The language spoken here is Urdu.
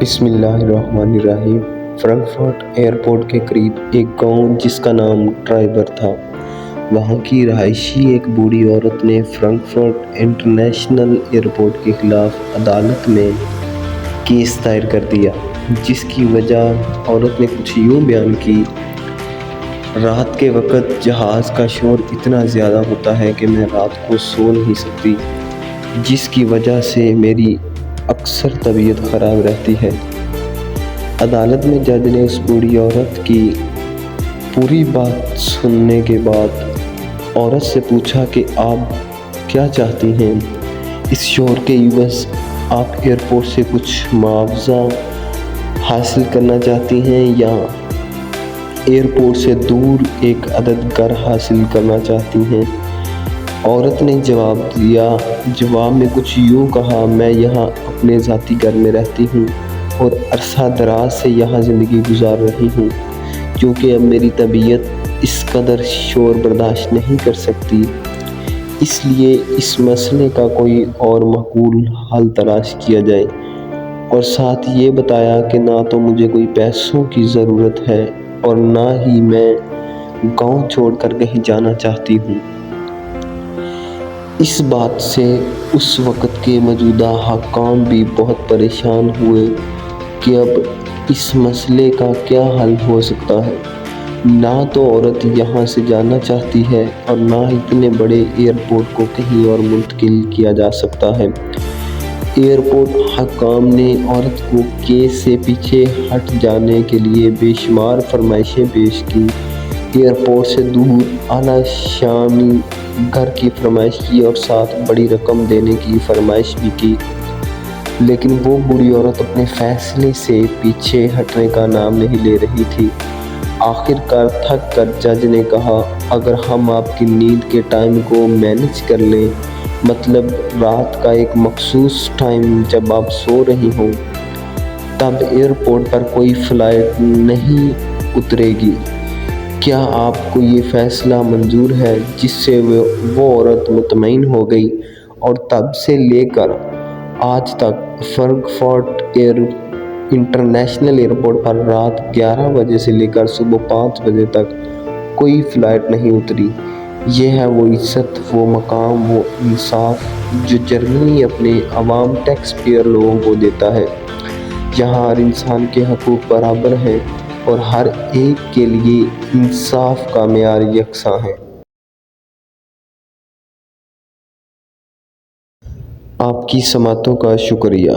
بسم اللہ الرحمن الرحیم۔ فرینکفرٹ ایئرپورٹ کے قریب ایک گاؤں جس کا نام ٹرائبر تھا، وہاں کی رہائشی ایک بوڑھی عورت نے فرینکفرٹ انٹرنیشنل ایئرپورٹ کے خلاف عدالت میں کیس دائر کر دیا، جس کی وجہ عورت نے کچھ یوں بیان کی: رات کے وقت جہاز کا شور اتنا زیادہ ہوتا ہے کہ میں رات کو سو نہیں سکتی، جس کی وجہ سے میری اکثر طبیعت خراب رہتی ہے۔ عدالت میں جج نے اس بوڑھی عورت کی پوری بات سننے کے بعد عورت سے پوچھا کہ آپ کیا چاہتی ہیں؟ اس شور کے عوض آپ ایئرپورٹ سے کچھ معاوضہ حاصل کرنا چاہتی ہیں یا ایئرپورٹ سے دور ایک عدد گھر حاصل کرنا چاہتی ہیں؟ عورت نے جواب دیا، جواب میں کچھ یوں کہا: میں یہاں اپنے ذاتی گھر میں رہتی ہوں اور عرصہ دراز سے یہاں زندگی گزار رہی ہوں، کیونکہ اب میری طبیعت اس قدر شور برداشت نہیں کر سکتی، اس لیے اس مسئلے کا کوئی اور معقول حل تلاش کیا جائے۔ اور ساتھ یہ بتایا کہ نہ تو مجھے کوئی پیسوں کی ضرورت ہے اور نہ ہی میں گاؤں چھوڑ کر کہیں جانا چاہتی ہوں۔ اس بات سے اس وقت کے موجودہ حکام بھی بہت پریشان ہوئے کہ اب اس مسئلے کا کیا حل ہو سکتا ہے۔ نہ تو عورت یہاں سے جانا چاہتی ہے اور نہ اتنے بڑے ایئرپورٹ کو کہیں اور منتقل کیا جا سکتا ہے۔ ایئرپورٹ حکام نے عورت کو کیس سے پیچھے ہٹ جانے کے لیے بے شمار فرمائشیں پیش کی، ایئرپورٹ سے دور اعلیٰ شانی گھر کی فرمائش کی اور ساتھ بڑی رقم دینے کی فرمائش بھی کی، لیکن وہ بوڑھی عورت اپنے فیصلے سے پیچھے ہٹنے کا نام نہیں لے رہی تھی۔ آخر کار تھک کر جج نے کہا، اگر ہم آپ کی نیند کے ٹائم کو مینیج کر لیں، مطلب رات کا ایک مخصوص ٹائم جب آپ سو رہی ہوں، تب ایئرپورٹ پر کوئی فلائٹ نہیں اترے گی، کیا آپ کو یہ فیصلہ منظور ہے؟ جس سے وہ عورت مطمئن ہو گئی اور تب سے لے کر آج تک فرینکفرٹ انٹرنیشنل ایئرپورٹ پر رات 11 بجے سے لے کر صبح 5 بجے تک کوئی فلائٹ نہیں اتری۔ یہ ہے وہ عزت، وہ مقام، وہ انصاف جو جرمنی اپنے عوام ٹیکس پیئر لوگوں کو دیتا ہے۔ یہاں ہر انسان کے حقوق برابر ہیں اور ہر ایک کے لیے انصاف کا معیار یکساں ہے۔ آپ کی سماعتوں کا شکریہ۔